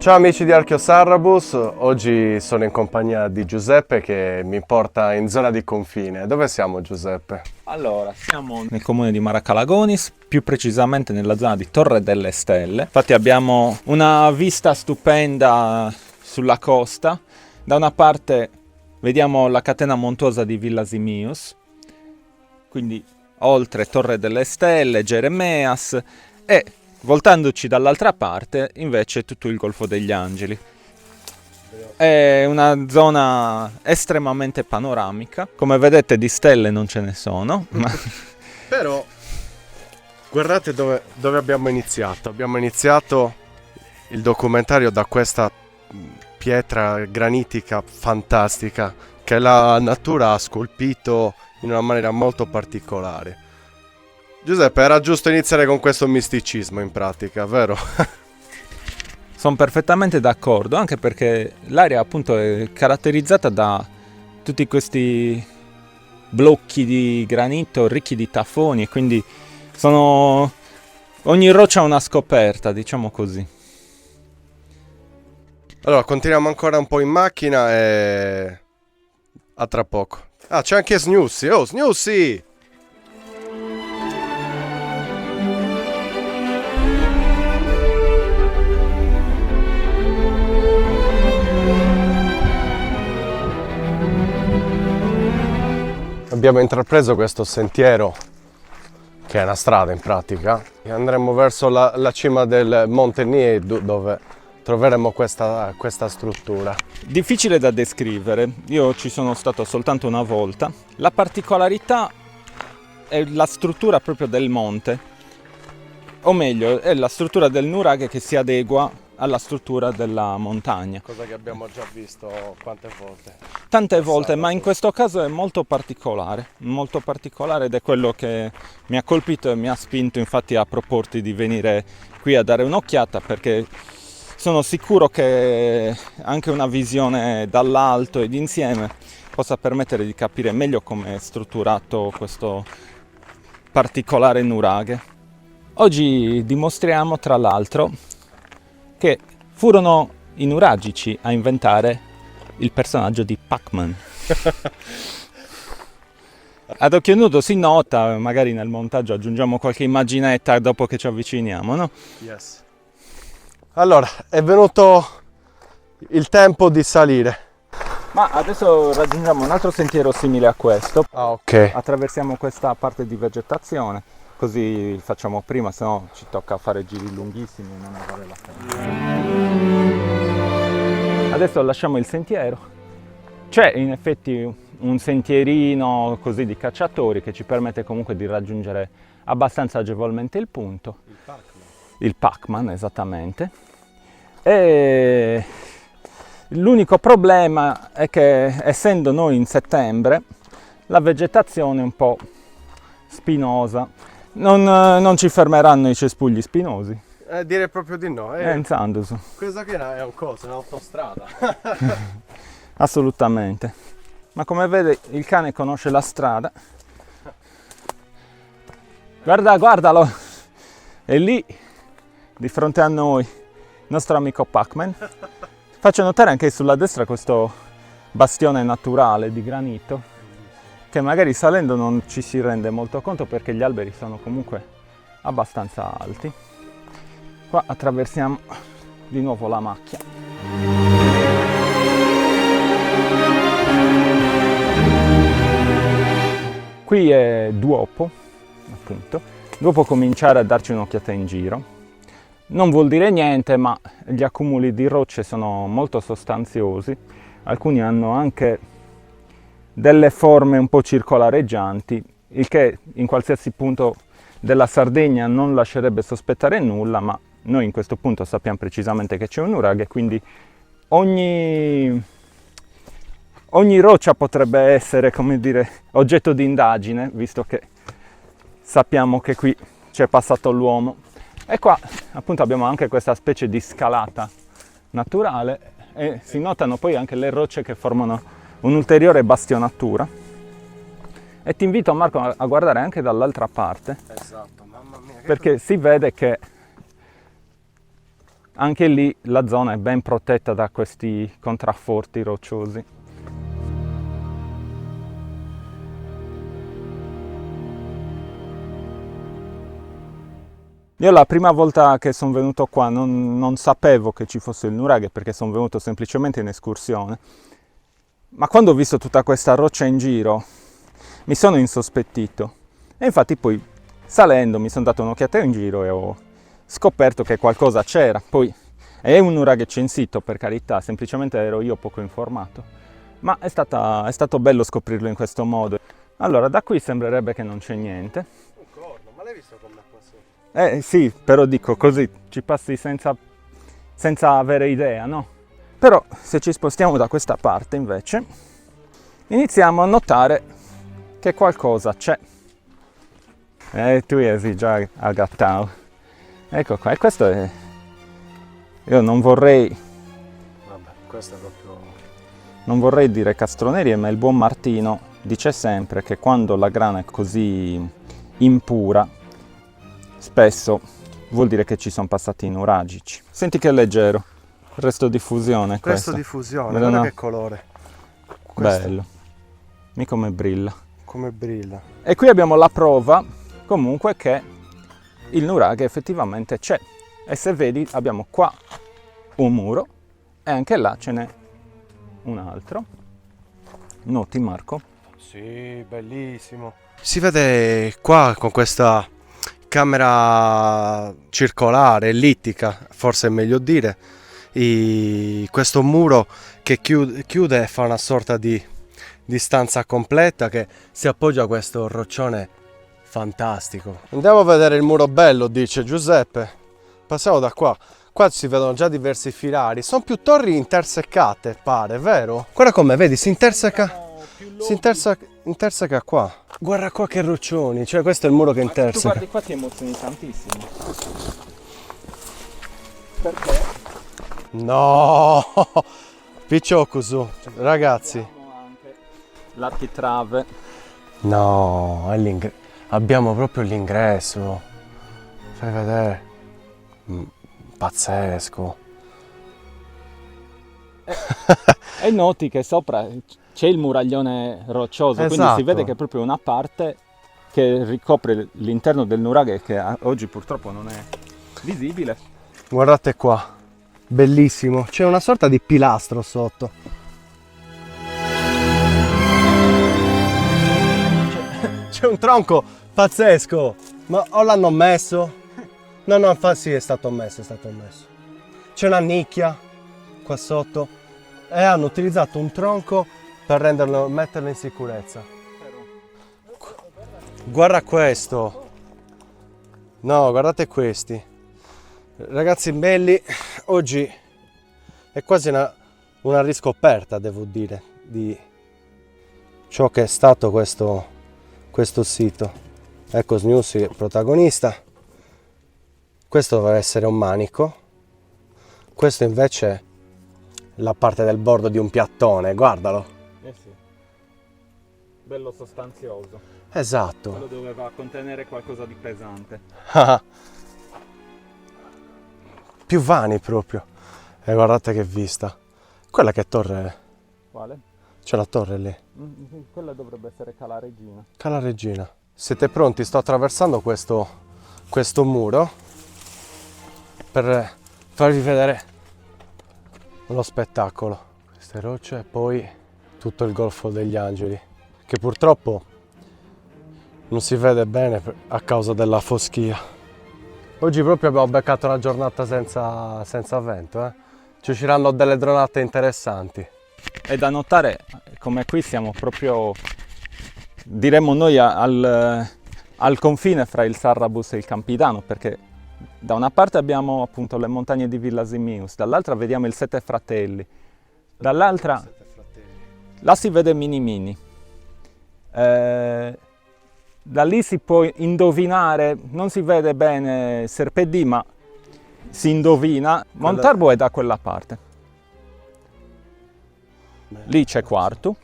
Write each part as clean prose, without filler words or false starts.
Ciao amici di Archeosarrabus, oggi sono in compagnia di Giuseppe che mi porta in zona di confine. Dove siamo, Giuseppe? Allora, siamo nel comune di Maracalagonis, più precisamente nella zona di Torre delle Stelle. Infatti abbiamo una vista stupenda sulla costa. Da una parte vediamo la catena montuosa di Villa Simius, quindi oltre Torre delle Stelle, Geremeas, e voltandoci dall'altra parte invece tutto il Golfo degli Angeli. È una zona estremamente panoramica, come vedete di stelle non ce ne sono, ma Però guardate dove abbiamo iniziato. Abbiamo iniziato il documentario da questa pietra granitica fantastica che la natura ha scolpito in una maniera molto particolare. Giuseppe, era giusto iniziare con questo misticismo in pratica, vero? sono perfettamente d'accordo, anche perché l'area appunto è caratterizzata da tutti questi blocchi di granito ricchi di tafoni, e quindi ogni roccia ha una scoperta, diciamo così. Allora, continuiamo ancora un po' in macchina e a tra poco. Ah, c'è anche Snussi. Oh, Snussi! Abbiamo intrapreso questo sentiero, che è una strada in pratica, e andremo verso la cima del Monte Niedu, dove troveremo questa struttura. Difficile da descrivere, io ci sono stato soltanto una volta. La particolarità è la struttura proprio del monte, o meglio, è la struttura del nuraghe che si adegua alla struttura della montagna. Cosa che abbiamo già visto quante volte. Tante volte, ma in questo caso è molto particolare ed è quello che mi ha colpito e mi ha spinto infatti a proporti di venire qui a dare un'occhiata, perché sono sicuro che anche una visione dall'alto ed insieme possa permettere di capire meglio come è strutturato questo particolare nuraghe. Oggi dimostriamo tra l'altro che furono i nuragici a inventare il personaggio di Pac-Man. Ad occhio nudo si nota, magari nel montaggio aggiungiamo qualche immaginetta dopo che ci avviciniamo, no? Yes. Allora, è venuto il tempo di salire. Ma adesso raggiungiamo un altro sentiero simile a questo. Ah, ok. Attraversiamo questa parte di vegetazione, così facciamo prima, se no ci tocca fare giri lunghissimi e non ne vale la pena. Adesso lasciamo il sentiero. C'è in effetti un sentierino così di cacciatori che ci permette comunque di raggiungere abbastanza agevolmente il punto. Il Pac-Man, esattamente. E l'unico problema è che, essendo noi in settembre, la vegetazione è un po' spinosa. Non ci fermeranno i cespugli spinosi. Direi proprio di no. In Sandusu. Questa che è un coso, è un'autostrada. Assolutamente. Ma come vede il cane conosce la strada. Guardalo! È lì, di fronte a noi, il nostro amico Pac-Man. Faccio notare anche sulla destra questo bastione naturale di granito, che magari salendo non ci si rende molto conto perché gli alberi sono comunque abbastanza alti. Qua attraversiamo di nuovo la macchia. Qui è Duopo, appunto. Dopo cominciare a darci un'occhiata in giro. Non vuol dire niente, ma gli accumuli di rocce sono molto sostanziosi. Alcuni hanno anche delle forme un po' circolareggianti, il che in qualsiasi punto della Sardegna non lascerebbe sospettare nulla, ma noi in questo punto sappiamo precisamente che c'è un nuraghe, quindi ogni roccia potrebbe essere, come dire, oggetto di indagine, visto che sappiamo che qui c'è passato l'uomo. E qua appunto abbiamo anche questa specie di scalata naturale e si notano poi anche le rocce che formano un'ulteriore bastionatura. E ti invito, Marco, a guardare anche dall'altra parte. Esatto, mamma mia. Perché si vede che anche lì la zona è ben protetta da questi contrafforti rocciosi. Io la prima volta che sono venuto qua non sapevo che ci fosse il nuraghe perché sono venuto semplicemente in escursione, ma quando ho visto tutta questa roccia in giro mi sono insospettito e infatti poi salendo mi sono dato un'occhiata in giro e ho scoperto che qualcosa c'era. Poi è un nuraghe censito, per carità, semplicemente ero io poco informato, ma è stato bello scoprirlo in questo modo. Allora, da qui sembrerebbe che non c'è niente. Un corno, ma l'hai visto come qua sotto? Sì, però dico così, ci passi senza avere idea, no? Però se ci spostiamo da questa parte invece, iniziamo a notare che qualcosa c'è. Tu eri già agattao. Ecco qua, e questo è... Io non vorrei... Vabbè, questo è proprio... Non vorrei dire castronerie, ma il buon Martino dice sempre che quando la grana è così impura, spesso vuol dire che ci sono passati i nuragici. Senti che leggero, resto di fusione questo. Resto di fusione, Vedo guarda no? che colore. Questo, Bello, mi come brilla. come brilla. E qui abbiamo la prova comunque che il nuraghe effettivamente c'è. E se vedi abbiamo qua un muro e anche là ce n'è un altro. Noti Marco? Sì, bellissimo. Si vede qua con questa camera circolare, ellittica, forse è meglio dire, questo muro che chiude e fa una sorta di stanza completa che si appoggia a questo roccione fantastico. Andiamo a vedere il muro bello, dice Giuseppe. Passiamo da qua. Qua si vedono già diversi filari. Sono più torri interseccate, pare, vero? Guarda come, vedi, si interseca qua. Guarda qua che roccioni, cioè questo è il muro che Tu interseca. guardi qua ti emozioni tantissimo. Perché? No! Picciocusu, ragazzi. Abbiamo anche l'architrave. No, abbiamo proprio l'ingresso. Fai vedere. Pazzesco. E noti che sopra c'è il muraglione roccioso, quindi Esatto. si vede che è proprio una parte che ricopre l'interno del nuraghe che oggi purtroppo non è visibile. Guardate qua, bellissimo. C'è una sorta di pilastro sotto. C'è un tronco pazzesco. Ma o l'hanno messo? No, sì, è stato messo. C'è una nicchia qua sotto e hanno utilizzato un tronco per metterlo in sicurezza. Guarda questo. No, guardate questi. Ragazzi belli, oggi è quasi una riscoperta, devo dire, di ciò che è stato questo sito. Ecco Snussi, il protagonista. Questo doveva essere un manico. Questo invece è la parte del bordo di un piattone, guardalo. Sì. Bello sostanzioso. Esatto. Quello doveva contenere qualcosa di pesante. Più vani proprio. E guardate che vista. Quella che torre è? Quale? C'è la torre lì. Quella dovrebbe essere Cala Regina. Cala Regina. Siete pronti? Sto attraversando questo muro per farvi vedere lo spettacolo. Queste rocce e poi tutto il Golfo degli Angeli, che purtroppo non si vede bene a causa della foschia. Oggi proprio abbiamo beccato una giornata senza vento, eh? Ci usciranno delle dronate interessanti. È da notare come qui siamo proprio, diremmo noi, al confine fra il Sarrabus e il Campidano, perché da una parte abbiamo appunto le montagne di Villa Simius, dall'altra vediamo il Sette Fratelli, dall'altra là si vede Minimini. Da lì si può indovinare, non si vede bene Serpedì, ma si indovina. Montarbo è da quella parte. Lì c'è Quartu.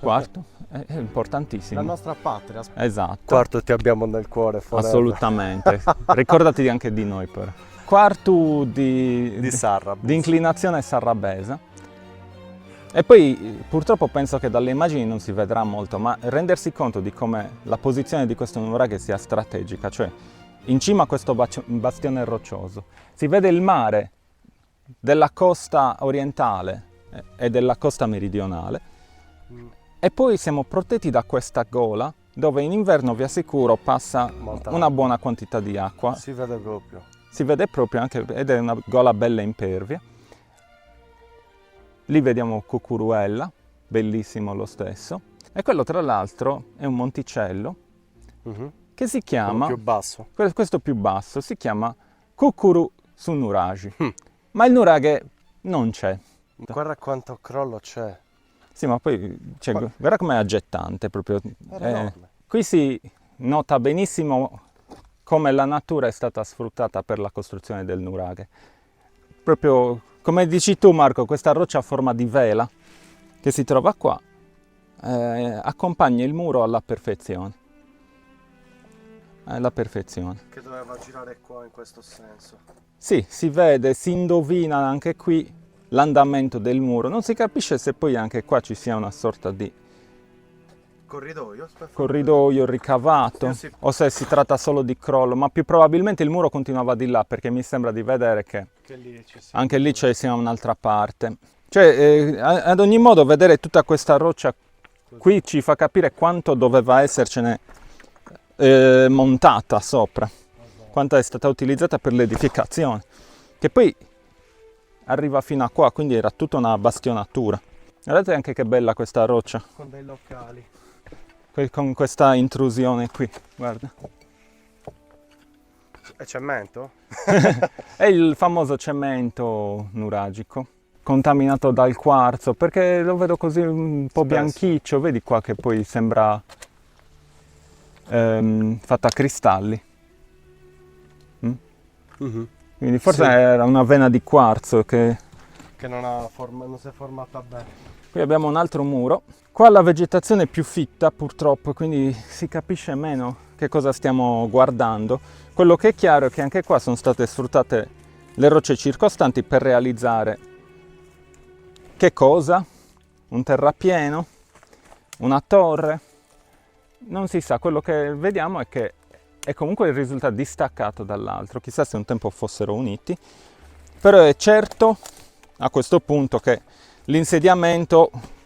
Quartu è importantissimo. La nostra patria. Esatto. Quartu ti abbiamo nel cuore. Forever. Assolutamente. Ricordati anche di noi però. quarto Di Sarrabus. di inclinazione sarrabesa. E poi purtroppo penso che dalle immagini non si vedrà molto, ma rendersi conto di come la posizione di questo nuraghe sia strategica, cioè in cima a questo bastione roccioso si vede il mare della costa orientale e della costa meridionale e poi siamo protetti da questa gola dove in inverno vi assicuro passa una buona quantità di acqua. Si vede proprio. Si vede proprio anche, ed è una gola bella impervia. Lì vediamo Cucuruella, bellissimo lo stesso. E quello tra l'altro è un monticello che si chiama, più basso. questo più basso, si chiama Cucuru su Nuragi. Ma il nuraghe non c'è. Guarda quanto crollo c'è. Sì, ma poi guarda com'è aggettante proprio. Enorme. Qui si nota benissimo come la natura è stata sfruttata per la costruzione del nuraghe. Proprio come dici tu, Marco, questa roccia a forma di vela che si trova qua accompagna il muro alla perfezione. Alla perfezione. Che doveva girare qua in questo senso. Sì, si vede, si indovina anche qui l'andamento del muro. Non si capisce se poi anche qua ci sia una sorta di corridoio ricavato o se si tratta solo di crollo, ma più probabilmente il muro continuava di là perché mi sembra di vedere che anche lì c'è sia un'altra parte. Cioè, ad ogni modo vedere tutta questa roccia qui ci fa capire quanto doveva essercene montata sopra, quanto è stata utilizzata per l'edificazione, che poi arriva fino a qua, quindi era tutta una bastionatura. Guardate anche che bella questa roccia. Con dei locali. Con questa intrusione qui, guarda. È cemento? È il famoso cemento nuragico, contaminato dal quarzo, perché lo vedo così un po' bianchiccio, vedi qua che poi sembra fatto a cristalli. Quindi forse era una vena di quarzo che non si è formata bene. Qui abbiamo un altro muro. Qua la vegetazione è più fitta purtroppo, quindi si capisce meno che cosa stiamo guardando. Quello che è chiaro è che anche qua sono state sfruttate le rocce circostanti per realizzare che cosa? Un terrapieno? Una torre? Non si sa, quello che vediamo è che è comunque il risultato distaccato dall'altro, chissà se un tempo fossero uniti, però è certo a questo punto che l'insediamento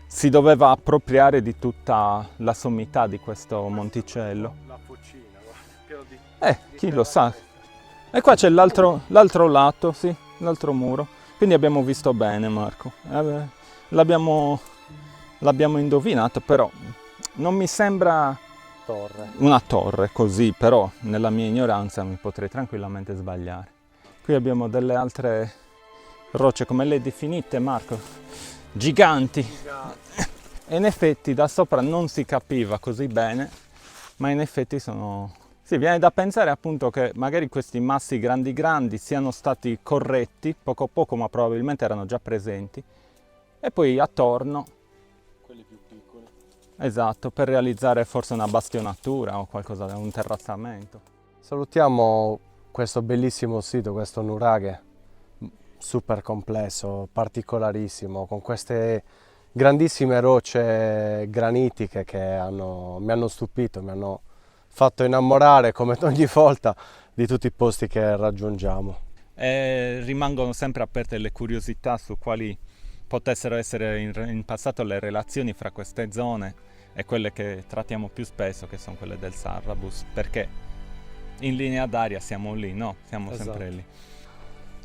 si doveva appropriare di tutta la sommità di questo monticello. La fucina, pieno di Chi lo sa. E qua c'è l'altro lato, sì, l'altro muro. Quindi abbiamo visto bene, Marco. L'abbiamo indovinato, però non mi sembra una torre così, però nella mia ignoranza mi potrei tranquillamente sbagliare. Qui abbiamo delle altre rocce, come le definite, Marco? Giganti. E in effetti da sopra non si capiva così bene, ma in effetti sono... Sì, viene da pensare appunto che magari questi massi grandi siano stati corretti poco a poco, ma probabilmente erano già presenti, e poi attorno quelli più piccoli. Esatto, per realizzare forse una bastionatura o qualcosa, un terrazzamento. Salutiamo questo bellissimo sito, questo nuraghe, super complesso, particolarissimo, con queste grandissime rocce granitiche che mi hanno stupito, mi hanno fatto innamorare come ogni volta di tutti i posti che raggiungiamo. E rimangono sempre aperte le curiosità su quali potessero essere in passato le relazioni fra queste zone e quelle che trattiamo più spesso, che sono quelle del Sarrabus, perché in linea d'aria siamo lì, no? Siamo sempre lì.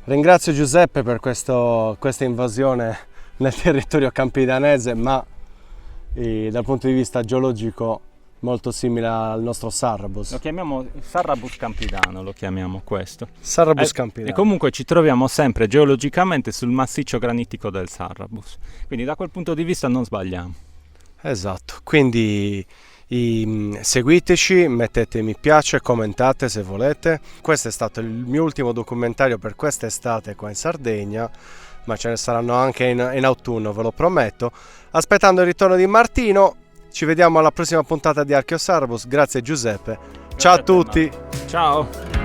Ringrazio Giuseppe per questa invasione nel territorio campidanese, ma dal punto di vista geologico molto simile al nostro Sarrabus. Lo chiamiamo Sarrabus Campidano, lo chiamiamo questo. Sarrabus Campidano. E comunque ci troviamo sempre geologicamente sul massiccio granitico del Sarrabus, quindi da quel punto di vista non sbagliamo. Esatto, quindi seguiteci, mettete mi piace, commentate se volete. Questo è stato il mio ultimo documentario per quest'estate qua in Sardegna, ma ce ne saranno anche in autunno, ve lo prometto. Aspettando il ritorno di Martino, ci vediamo alla prossima puntata di Archeo Sarrabus. Grazie Giuseppe. Ciao a tutti. Ciao.